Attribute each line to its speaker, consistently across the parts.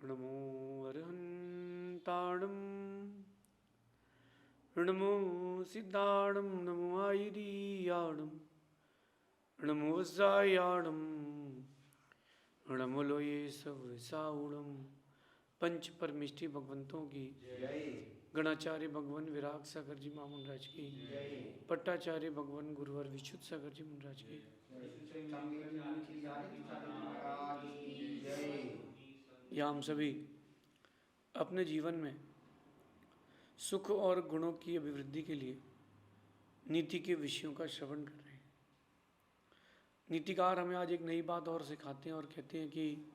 Speaker 1: नमो अर्हन्ताणं नमो सिद्धाणं नमो आयिरीयाणं नमो वज्रायाणं नमो लोये सवसाउणं। पंच परमिष्टि भगवंतों की, गणाचार्य भगवान विराग सागर जी महामुंडराज की, पट्टाचार्य भगवान गुरुवर विशुद्ध सागर जी मुंडराज की, या हम सभी अपने जीवन में सुख और गुणों की अभिवृद्धि के लिए नीति के विषयों का श्रवण कर रहे हैं। नीतिकार हमें आज एक नई बात और सिखाते हैं और कहते हैं कि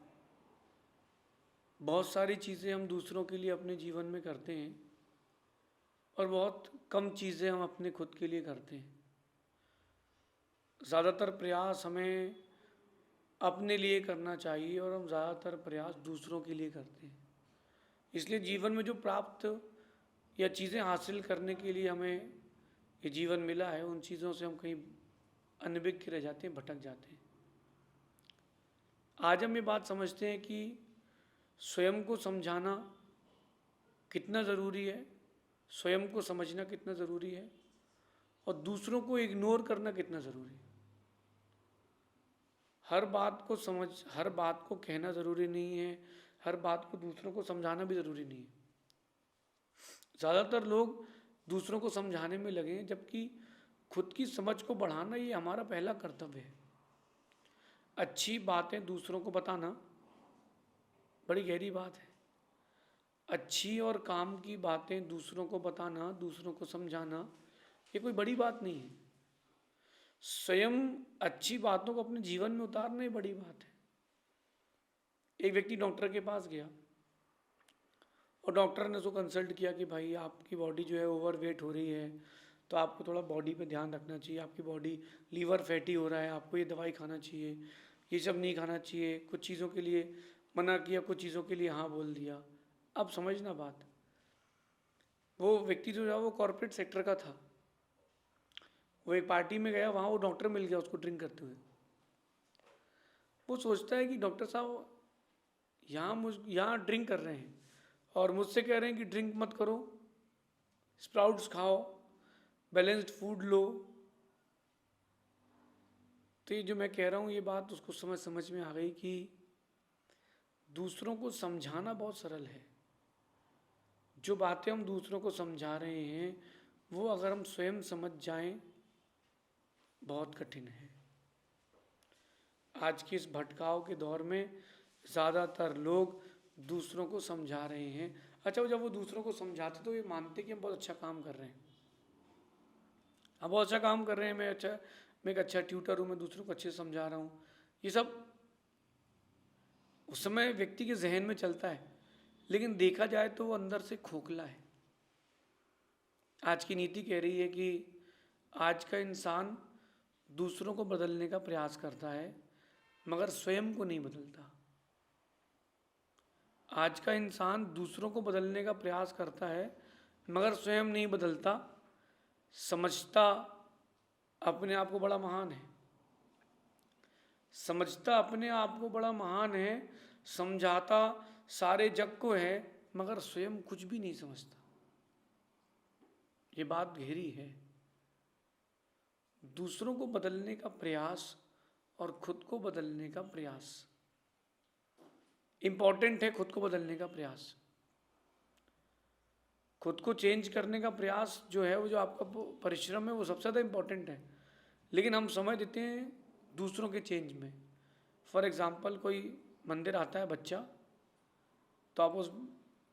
Speaker 1: बहुत सारी चीज़ें हम दूसरों के लिए अपने जीवन में करते हैं और बहुत कम चीज़ें हम अपने खुद के लिए करते हैं। ज़्यादातर प्रयास हमें अपने लिए करना चाहिए और हम ज़्यादातर प्रयास दूसरों के लिए करते हैं। इसलिए जीवन में जो प्राप्त या चीज़ें हासिल करने के लिए हमें ये जीवन मिला है, उन चीज़ों से हम कहीं अनभिज्ञ रह जाते हैं, भटक जाते हैं। आज हम ये बात समझते हैं कि स्वयं को समझाना कितना ज़रूरी है, स्वयं को समझना कितना ज़रूरी है और दूसरों को इग्नोर करना कितना ज़रूरी है। हर बात को कहना ज़रूरी नहीं है, हर बात को दूसरों को समझाना भी ज़रूरी नहीं है। ज़्यादातर लोग दूसरों को समझाने में लगे हैं, जबकि खुद की समझ को बढ़ाना ये हमारा पहला कर्तव्य है। अच्छी बातें दूसरों को बताना बड़ी गहरी बात है। अच्छी और काम की बातें दूसरों को बताना, दूसरों को समझाना, ये कोई बड़ी बात नहीं है। स्वयं अच्छी बातों को अपने जीवन में उतारना ही बड़ी बात है। एक व्यक्ति डॉक्टर के पास गया और डॉक्टर ने उसको कंसल्ट किया कि भाई आपकी बॉडी जो है ओवरवेट हो रही है, तो आपको थोड़ा बॉडी पे ध्यान रखना चाहिए, आपकी बॉडी लीवर फैटी हो रहा है, आपको ये दवाई खाना चाहिए, ये सब नहीं खाना चाहिए। कुछ चीज़ों के लिए मना किया, कुछ चीज़ों के लिए हाँ बोल दिया। अब समझना बात, वो व्यक्ति जो है वो कॉर्पोरेट सेक्टर का था। वो एक पार्टी में गया, वहाँ वो डॉक्टर मिल गया उसको ड्रिंक करते हुए। वो सोचता है कि डॉक्टर साहब यहाँ ड्रिंक कर रहे हैं और मुझसे कह रहे हैं कि ड्रिंक मत करो, स्प्राउट्स खाओ, बैलेंस्ड फूड लो। तो ये जो मैं कह रहा हूँ ये बात उसको समझ में आ गई कि दूसरों को समझाना बहुत सरल है। जो बातें हम दूसरों को समझा रहे हैं वो अगर हम स्वयं समझ जाएं, बहुत कठिन है। आज के इस भटकाव के दौर में ज़्यादातर लोग दूसरों को समझा रहे हैं। अच्छा, जब वो दूसरों को समझाते तो ये मानते कि हम बहुत अच्छा काम कर रहे हैं, हम बहुत अच्छा काम कर रहे हैं, मैं एक अच्छा ट्यूटर हूँ, मैं दूसरों को अच्छे से समझा रहा हूँ। ये सब उस समय व्यक्ति के जहन में चलता है, लेकिन देखा जाए तो वो अंदर से खोखला है। आज की नीति कह रही है कि आज का इंसान दूसरों को बदलने का प्रयास करता है मगर स्वयं को नहीं बदलता। आज का इंसान दूसरों को बदलने का प्रयास करता है मगर स्वयं नहीं बदलता। समझता अपने आप को बड़ा महान है, समझता अपने आप को बड़ा महान है, समझाता सारे जग को है मगर स्वयं कुछ भी नहीं समझता। ये बात गहरी है। दूसरों को बदलने का प्रयास और खुद को बदलने का प्रयास इंपॉर्टेंट है। खुद को बदलने का प्रयास, खुद को चेंज करने का प्रयास जो है, वो जो आपका परिश्रम है, वो सबसे ज़्यादा इंपॉर्टेंट है। लेकिन हम समय देते हैं दूसरों के चेंज में। फॉर एग्ज़ाम्पल, कोई मंदिर आता है बच्चा, तो आप उस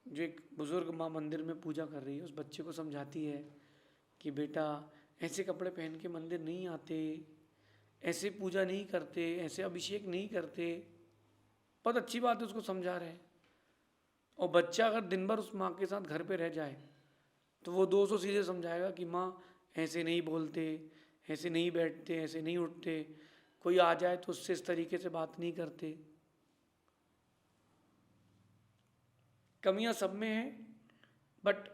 Speaker 1: जो एक बुज़ुर्ग माँ मंदिर में पूजा कर रही है उस बच्चे को समझाती है कि बेटा ऐसे कपड़े पहन के मंदिर नहीं आते, ऐसे पूजा नहीं करते, ऐसे अभिषेक नहीं करते। बहुत अच्छी बात है, उसको समझा रहे हैं। और बच्चा अगर दिन भर उस माँ के साथ घर पे रह जाए तो वो 200 चीज़ें समझाएगा कि माँ ऐसे नहीं बोलते, ऐसे नहीं बैठते, ऐसे नहीं उठते, कोई आ जाए तो उससे इस तरीके से बात नहीं करते। कमियां सब में हैं, बट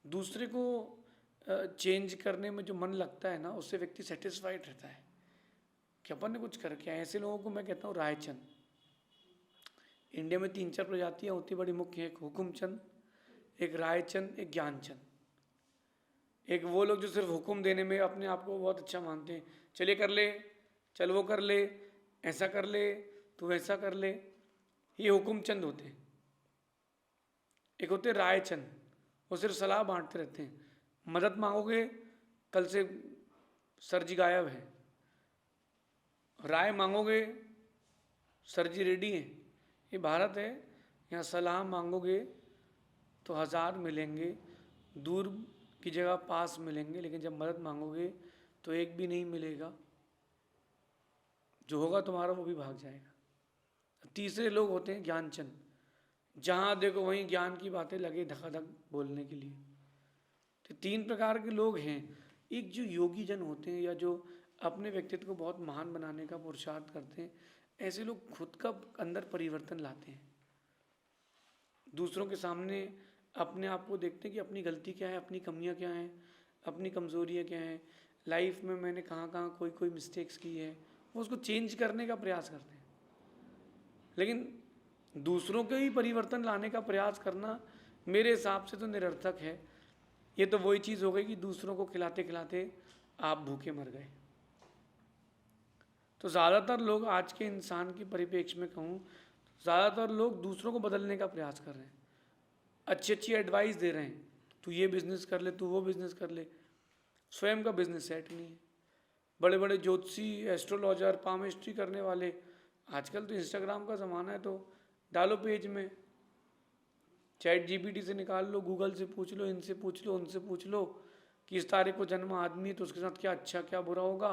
Speaker 1: दूसरे को चेंज करने में जो मन लगता है ना, उससे व्यक्ति सेटिस्फाइड रहता है कि अपन ने कुछ करके आए। ऐसे लोगों को मैं कहता हूँ रायचंद। इंडिया में 3-4 प्रजातियाँ होती बड़ी मुख्य हैं, एक हुकुमचंद, एक रायचंद, एक ज्ञानचंद। एक वो लोग जो सिर्फ हुक्म देने में अपने आप को बहुत अच्छा मानते हैं, चलिए कर ले, चल वो कर ले, ऐसा कर ले, तू वैसा कर ले, ये हुकुमचंद होते हैं। एक होते रायचंद, वो सिर्फ सलाह बांटते रहते हैं, मदद मांगोगे कल से सर जी गायब है, राय मांगोगे सर जी रेडी हैं। ये भारत है, यहाँ सलाह मांगोगे तो 1000 मिलेंगे, दूर की जगह पास मिलेंगे, लेकिन जब मदद मांगोगे तो एक भी नहीं मिलेगा, जो होगा तुम्हारा वो भी भाग जाएगा। तीसरे लोग होते हैं ज्ञानचंद, जहाँ देखो वहीं ज्ञान की बातें लगे धकाधक बोलने के लिए। तो 3 प्रकार के लोग हैं। एक जो योगी जन होते हैं या जो अपने व्यक्तित्व को बहुत महान बनाने का पुरुषार्थ करते हैं, ऐसे लोग खुद का अंदर परिवर्तन लाते हैं, दूसरों के सामने अपने आप को देखते हैं कि अपनी गलती क्या है, अपनी कमियां क्या हैं, अपनी कमजोरियां क्या हैं, लाइफ में मैंने कहाँ कहाँ कोई मिस्टेक्स की है, वो उसको चेंज करने का प्रयास करते हैं। लेकिन दूसरों के ही परिवर्तन लाने का प्रयास करना मेरे हिसाब से तो निरर्थक है। ये तो वही चीज़ हो गई कि दूसरों को खिलाते खिलाते आप भूखे मर गए। तो ज़्यादातर लोग आज के इंसान के परिप्रेक्ष्य में कहूँ, ज़्यादातर लोग दूसरों को बदलने का प्रयास कर रहे हैं, अच्छी अच्छी एडवाइस दे रहे हैं, तू ये बिज़नेस कर ले, तू वो बिज़नेस कर ले, स्वयं का बिज़नेस सेट नहीं है। बड़े बड़े ज्योतिषी, एस्ट्रोलॉजर, पामिस्ट्री करने वाले, आजकल तो इंस्टाग्राम का ज़माना है, तो डालो पेज में, ChatGPT से निकाल लो, गूगल से पूछ लो, इनसे पूछ लो, उनसे पूछ लो कि इस तारीख को जन्म आदमी तो उसके साथ क्या अच्छा क्या बुरा होगा,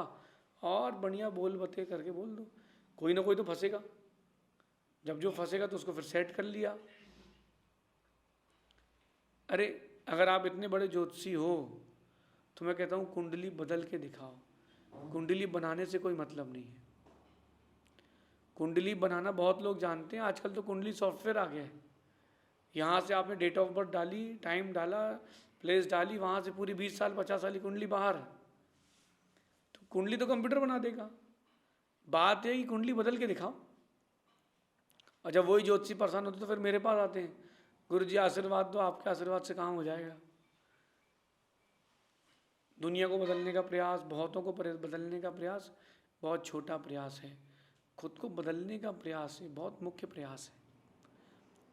Speaker 1: और बढ़िया बोल बते करके बोल दो, कोई ना कोई तो फंसेगा। जब जो फंसेगा तो उसको फिर सेट कर लिया। अरे अगर आप इतने बड़े ज्योतिषी हो तो मैं कहता हूँ कुंडली बदल के दिखाओ। कुंडली बनाने से कोई मतलब नहीं है। कुंडली बनाना बहुत लोग जानते हैं, आजकल तो कुंडली सॉफ्टवेयर आ गया है। यहाँ से आपने डेट ऑफ बर्थ डाली, टाइम डाला, प्लेस डाली, वहाँ से पूरी 20 साल 50 साल की कुंडली बाहर है। तो कुंडली तो कंप्यूटर बना देगा, बात है कि कुंडली बदल के दिखाओ। और जब वही ज्योतिषी परेशान होते तो फिर मेरे पास आते हैं, गुरु जी आशीर्वाद दो, आपके आशीर्वाद से काम हो जाएगा। दुनिया को बदलने का प्रयास, बहुतों को बदलने का प्रयास बहुत छोटा प्रयास है, खुद को बदलने का प्रयास है बहुत मुख्य प्रयास है।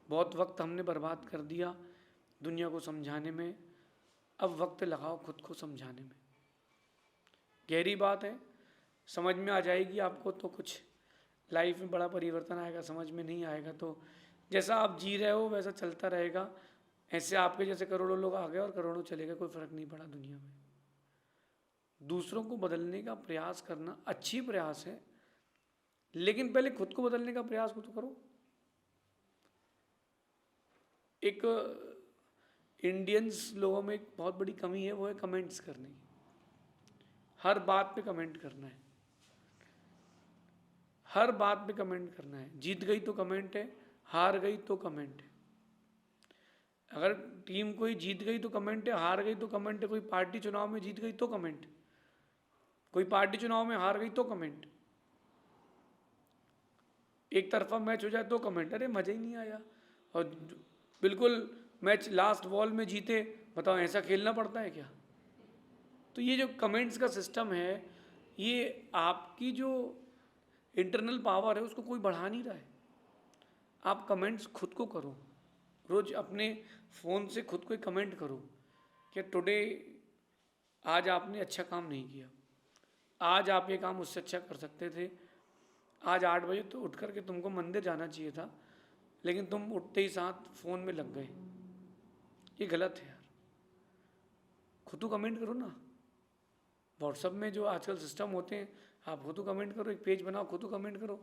Speaker 1: बहुत वक्त हमने बर्बाद कर दिया दुनिया को समझाने में, अब वक्त लगाओ खुद को समझाने में। गहरी बात है, समझ में आ जाएगी आपको तो कुछ लाइफ में बड़ा परिवर्तन आएगा, समझ में नहीं आएगा तो जैसा आप जी रहे हो वैसा चलता रहेगा। ऐसे आपके जैसे करोड़ों लोग आ गए और करोड़ों चले गए, कोई फर्क नहीं पड़ा दुनिया में। दूसरों को बदलने का प्रयास करना अच्छी प्रयास है, लेकिन पहले खुद को बदलने का प्रयास तो करो। एक इंडियंस लोगों में एक बहुत बड़ी कमी है, वो है कमेंट्स करने की। हर बात पे कमेंट करना है, हर बात पे कमेंट करना है। जीत गई तो कमेंट है, हार गई तो कमेंट है। अगर टीम कोई जीत गई तो कमेंट है, हार गई तो कमेंट है। कोई पार्टी चुनाव में जीत गई तो कमेंट, कोई पार्टी चुनाव में हार गई तो कमेंट, एक तरफा मैच हो जाए तो कमेंट। अरे मज़ा ही नहीं आया। और बिल्कुल मैच लास्ट बॉल में जीते, बताओ ऐसा खेलना पड़ता है क्या? तो ये जो कमेंट्स का सिस्टम है, ये आपकी जो इंटरनल पावर है उसको कोई बढ़ा नहीं रहा है। आप कमेंट्स खुद को करो, रोज अपने फ़ोन से खुद को कमेंट करो कि टुडे, आज आपने अच्छा काम नहीं किया, आज आप ये काम उससे अच्छा कर सकते थे, आज 8 बजे तो उठ कर के तुमको मंदिर जाना चाहिए था, लेकिन तुम उठते ही साथ फ़ोन में लग गए, ये गलत है यार। खुद को कमेंट करो ना। व्हाट्सअप में जो आजकल सिस्टम होते हैं, आप खुद को कमेंट करो, एक पेज बनाओ, खुद को कमेंट करो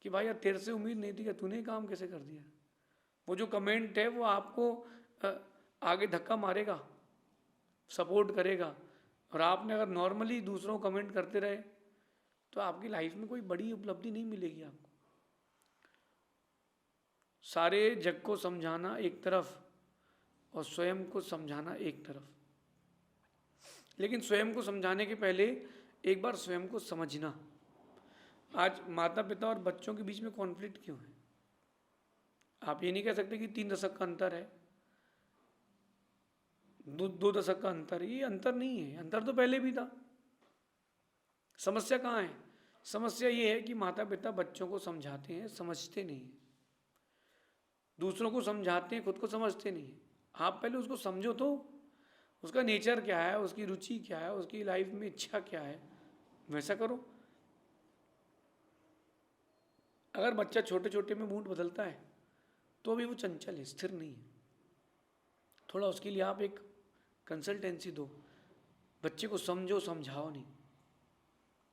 Speaker 1: कि भाई यार तेरे से उम्मीद नहीं थी कि तूने काम कैसे कर दिया। वो जो कमेंट है वो आपको आगे धक्का मारेगा, सपोर्ट करेगा। और आपने अगर नॉर्मली दूसरों को कमेंट करते रहे तो आपकी लाइफ में कोई बड़ी उपलब्धि नहीं मिलेगी आपको। सारे जग को समझाना एक तरफ और स्वयं को समझाना एक तरफ, लेकिन स्वयं को समझाने के पहले एक बार स्वयं को समझना। आज माता पिता और बच्चों के बीच में कॉन्फ्लिक्ट क्यों है? आप ये नहीं कह सकते कि 3 दशक का अंतर है, 2 दशक का अंतर, ये अंतर नहीं है, अंतर तो पहले भी था। समस्या कहाँ है? समस्या ये है कि माता पिता बच्चों को समझाते हैं, समझते नहीं हैं। दूसरों को समझाते हैं, खुद को समझते नहीं हैं। आप पहले उसको समझो तो, उसका नेचर क्या है, उसकी रुचि क्या है, उसकी लाइफ में इच्छा क्या है, वैसा करो। अगर बच्चा छोटे छोटे में मूड बदलता है तो भी वो चंचल है, स्थिर नहीं है। थोड़ा उसके लिए आप एक कंसल्टेंसी दो, बच्चे को समझो, समझाओ नहीं।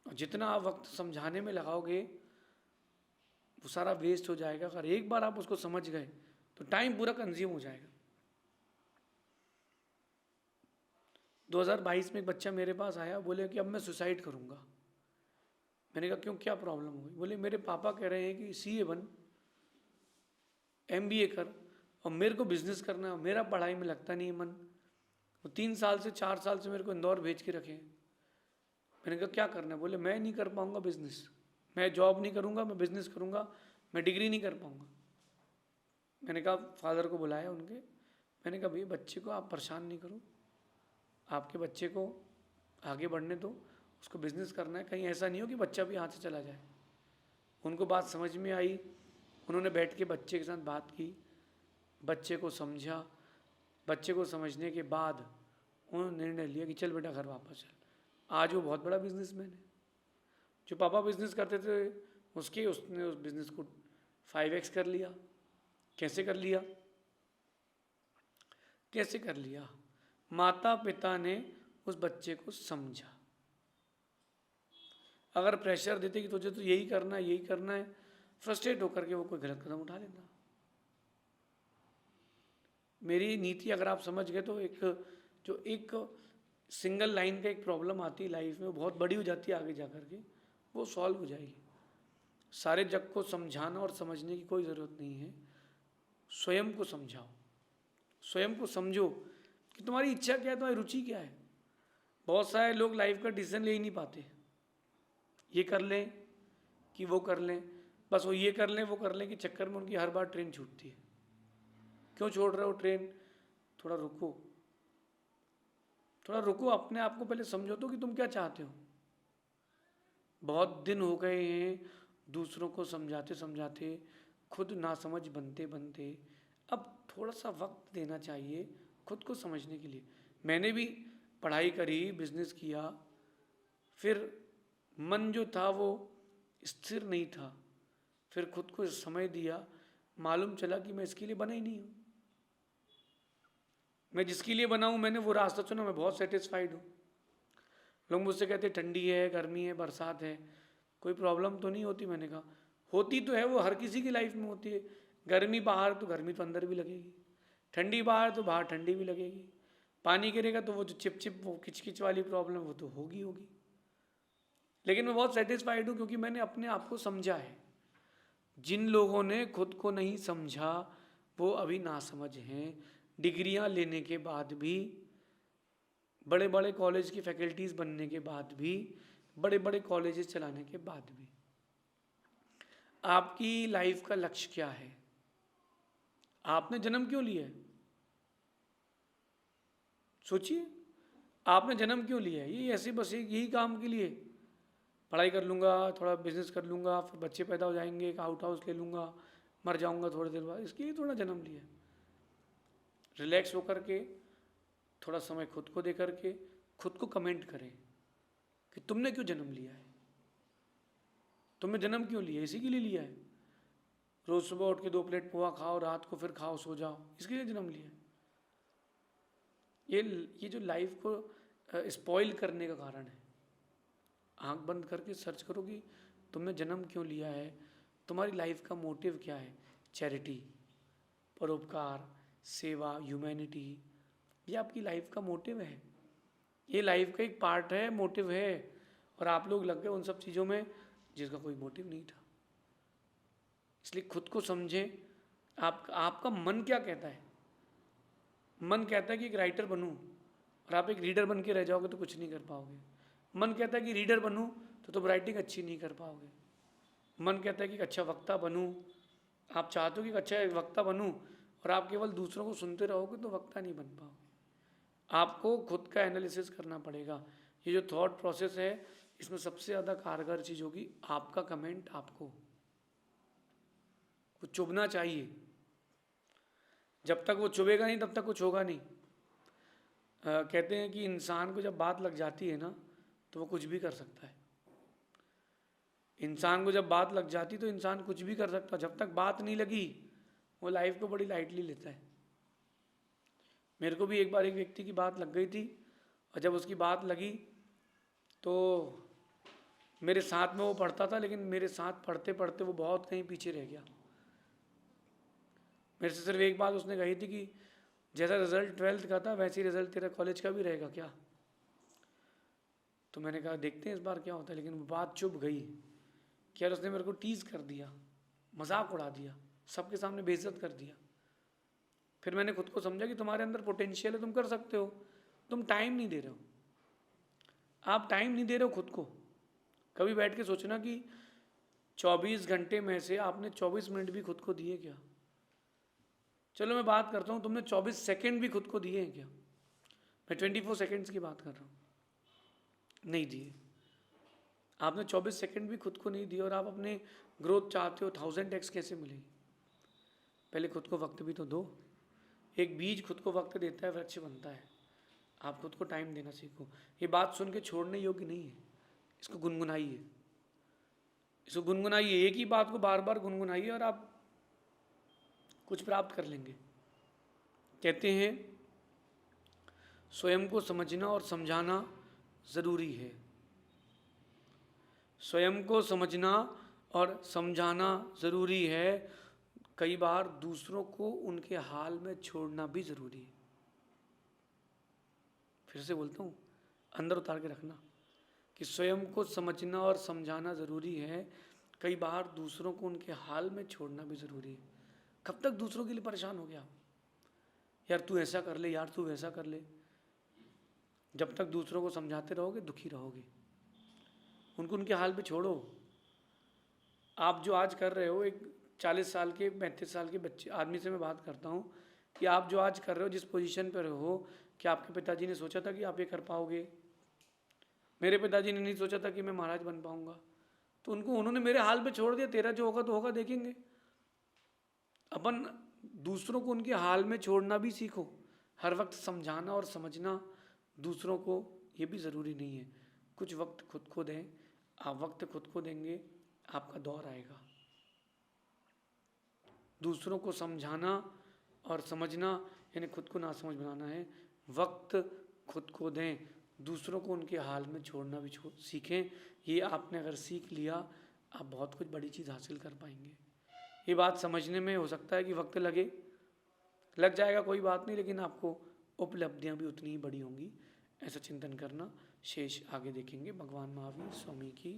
Speaker 1: और जितना आप वक्त समझाने में लगाओगे वो सारा वेस्ट हो जाएगा। अगर एक बार आप उसको समझ गए तो टाइम पूरा कंज्यूम हो जाएगा। 2022 में एक बच्चा मेरे पास आया, बोले कि अब मैं सुसाइड करूंगा। मैंने कहा क्यों, क्या प्रॉब्लम हो गई? बोले मेरे पापा कह रहे हैं कि CA बन, MBA कर, और मेरे को बिजनेस करना है, मेरा पढ़ाई में लगता नहीं है मन। वो 3 साल से 4 साल से मेरे को इंदौर भेज के रखे हैं। मैंने कहा क्या करना है? बोले मैं नहीं कर पाऊंगा बिजनेस, मैं जॉब नहीं करूंगा, मैं बिजनेस करूंगा, मैं डिग्री नहीं कर पाऊंगा। मैंने कहा, फादर को बुलाया उनके, मैंने कहा भैया बच्चे को आप परेशान नहीं करो, आपके बच्चे को आगे बढ़ने दो, उसको बिजनेस करना है, कहीं ऐसा नहीं हो कि बच्चा भी हाथ से चला जाए। उनको बात समझ में आई, उन्होंने बैठ के बच्चे के साथ बात की, बच्चे को समझा। बच्चे को समझने के बाद उन्होंने निर्णय लिया कि चल बेटा घर वापस चल। आज वो बहुत बड़ा बिजनेसमैन है। जो पापा बिजनेस करते थे उसने उस बिजनेस को 5x कर लिया। कैसे कर लिया? कैसे कर लिया? माता पिता ने उस बच्चे को समझा। अगर प्रेशर देते कि तुझे तो यही करना है, यही करना है, फ्रस्ट्रेट होकर के वो कोई गलत कदम उठा लेता। मेरी नीति अगर आप समझ गए तो एक सिंगल लाइन का एक प्रॉब्लम आती है लाइफ में, वो बहुत बड़ी हो जाती है, आगे जा कर के वो सॉल्व हो जाएगी। सारे जग को समझाना और समझने की कोई ज़रूरत नहीं है। स्वयं को समझाओ, स्वयं को समझो कि तुम्हारी इच्छा क्या है, तुम्हारी रुचि क्या है। बहुत सारे लोग लाइफ का डिसीजन ले ही नहीं पाते। ये कर लें कि वो कर लें, बस वो ये कर लें वो कर लें कि चक्कर में उनकी हर बार ट्रेन छूटती है। क्यों छोड़ रहे हो ट्रेन? थोड़ा रुको, थोड़ा रुको, अपने आप को पहले समझो तो कि तुम क्या चाहते हो। बहुत दिन हो गए हैं दूसरों को समझाते समझाते, खुद नासमझ बनते बनते। अब थोड़ा सा वक्त देना चाहिए खुद को समझने के लिए। मैंने भी पढ़ाई करी, बिजनेस किया, फिर मन जो था वो स्थिर नहीं था, फिर खुद को समय दिया, मालूम चला कि मैं इसके लिए बना ही नहीं हूँ। मैं जिसके लिए बना हूँ मैंने वो रास्ता चुना, मैं बहुत सेटिस्फाइड हूँ। लोग मुझसे कहते ठंडी है, गर्मी है, बरसात है, कोई प्रॉब्लम तो नहीं होती। मैंने कहा होती तो है, वो हर किसी की लाइफ में होती है। गर्मी बाहर तो गर्मी तो अंदर भी लगेगी, ठंडी बाहर तो बाहर ठंडी भी लगेगी। पानी गिरेगा तो वो जो चिप चिप वो किचकिच वाली प्रॉब्लम वो तो होगी होगी। लेकिन मैं बहुत सेटिस्फाइड हूँ क्योंकि मैंने अपने आप को समझा है। जिन लोगों ने खुद को नहीं समझा वो अभी नासमझ हैं। डिग्रियां लेने के बाद भी, बड़े बड़े कॉलेज की फैकल्टीज बनने के बाद भी, बड़े बड़े कॉलेजेस चलाने के बाद भी, आपकी लाइफ का लक्ष्य क्या है? आपने जन्म क्यों लिया है? सोचिए, आपने जन्म क्यों लिया है? ये ऐसे बस यही काम के लिए, पढ़ाई कर लूँगा, थोड़ा बिजनेस कर लूँगा, फिर बच्चे पैदा हो जाएंगे, एक आउट हाउस ले लूँगा, मर जाऊँगा थोड़ी देर बाद, इसके लिए थोड़ा जन्म लिया। रिलैक्स होकर के थोड़ा समय खुद को दे करके खुद को कमेंट करें कि तुमने क्यों जन्म लिया है, तुमने जन्म क्यों लिया, इसी के लिए लिया है। रोज सुबह उठ के 2 प्लेट पोहा खाओ, रात को फिर खाओ, सो जाओ, इसके लिए जन्म लिया है। ये जो लाइफ को स्पॉइल करने का कारण है। आंख बंद करके सर्च करो कि तुमने जन्म क्यों लिया है, तुम्हारी लाइफ का मोटिव क्या है। चैरिटी, परोपकार, सेवा, ह्यूमैनिटी, ये आपकी लाइफ का मोटिव है। ये लाइफ का एक पार्ट है, मोटिव है। और आप लोग लग गए उन सब चीज़ों में जिसका कोई मोटिव नहीं था। इसलिए खुद को समझें। आपका मन क्या कहता है? मन कहता है कि एक राइटर बनूं, और आप एक रीडर बन के रह जाओगे तो कुछ नहीं कर पाओगे। मन कहता है कि रीडर बनूं तो तुम राइटिंग अच्छी नहीं कर पाओगे। मन कहता है कि एक अच्छा वक्ता बनूं आप चाहते हो कि एक अच्छा वक्ता बनूं और आप केवल दूसरों को सुनते रहोगे तो वक्ता नहीं बन पाओगे। आपको खुद का एनालिसिस करना पड़ेगा। ये जो थॉट प्रोसेस है, इसमें सबसे ज़्यादा कारगर चीज़ होगी आपका कमेंट। आपको वो चुभना चाहिए। जब तक वो चुभेगा नहीं तब तक कुछ होगा नहीं। कहते हैं कि इंसान को जब बात लग जाती है ना तो वो कुछ भी कर सकता है। इंसान को जब बात लग जाती तो इंसान कुछ भी कर सकता है। जब तक बात नहीं लगी वो लाइफ को बड़ी लाइटली लेता है। मेरे को भी एक बार एक व्यक्ति की बात लग गई थी और जब उसकी बात लगी तो मेरे साथ में वो पढ़ता था, लेकिन मेरे साथ पढ़ते पढ़ते वो बहुत कहीं पीछे रह गया। मेरे से सिर्फ एक बात उसने कही थी कि जैसा रिजल्ट 12th का था वैसे ही रिजल्ट तेरा कॉलेज का भी रहेगा क्या। तो मैंने कहा देखते हैं इस बार क्या होता है। लेकिन वो बात चुभ गई कि यार उसने मेरे को टीज कर दिया, मजाक उड़ा दिया, सबके सामने बेइज्जत कर दिया। फिर मैंने खुद को समझा कि तुम्हारे अंदर पोटेंशियल है, तुम कर सकते हो, तुम टाइम नहीं दे रहे हो। आप टाइम नहीं दे रहे हो खुद को। कभी बैठ के सोचना कि 24 घंटे में से आपने 24 मिनट भी खुद को दिए क्या। चलो मैं बात करता हूँ, तुमने 24 सेकंड भी खुद को दिए हैं क्या। मैं 24 सेकंड्स की बात कर रहा हूँ, नहीं दिए। आपने 24 सेकंड भी खुद को नहीं दिए और आप अपने ग्रोथ चाहते हो 1000x कैसे मिलेगी। पहले खुद को वक्त भी तो दो। एक बीज खुद को वक्त देता है, वृक्ष बनता है। आप खुद को टाइम देना सीखो। ये बात सुन के छोड़ने योग्य नहीं है, इसको गुनगुनाइए, इसको गुनगुनाइए। एक ही बात को बार बार गुनगुनाइए और आप कुछ प्राप्त कर लेंगे। कहते हैं स्वयं को समझना और समझाना ज़रूरी है। स्वयं को समझना और समझाना ज़रूरी है। कई बार दूसरों को उनके हाल में छोड़ना भी ज़रूरी है। फिर से बोलता हूँ, अंदर उतार के रखना कि स्वयं को समझना और समझाना ज़रूरी है। कई बार दूसरों को उनके हाल में छोड़ना भी ज़रूरी है। कब तक दूसरों के लिए परेशान हो गया, यार तू ऐसा कर ले, यार तू वैसा कर ले। जब तक दूसरों को समझाते रहोगे दुखी रहोगे। उनको उनके हाल पे छोड़ो। आप जो आज कर रहे हो, एक 40 साल के 35 साल के बच्चे आदमी से मैं बात करता हूँ कि आप जो आज कर रहे हो, जिस पोजीशन पर हो, क्या आपके पिताजी ने सोचा था कि आप ये कर पाओगे। मेरे पिताजी ने नहीं सोचा था कि मैं महाराज बन पाऊंगा। तो उन्होंने मेरे हाल पे छोड़ दिया। तेरा जो होगा तो होगा, देखेंगे। अपन दूसरों को उनके हाल में छोड़ना भी सीखो। हर वक्त समझाना और समझना दूसरों को ये भी ज़रूरी नहीं है। कुछ वक्त खुद को दें। आप वक्त खुद को देंगे, आपका दौर आएगा। दूसरों को समझाना और समझना यानी खुद को ना समझ बनाना है। वक्त खुद को दें, दूसरों को उनके हाल में छोड़ना भी सीखें। ये आपने अगर सीख लिया, आप बहुत कुछ बड़ी चीज़ हासिल कर पाएंगे। ये बात समझने में हो सकता है कि वक्त लग जाएगा, कोई बात नहीं, लेकिन आपको उपलब्धियां भी उतनी ही बड़ी होंगी। ऐसा चिंतन करना। शेष आगे देखेंगे। भगवान महावीर स्वामी की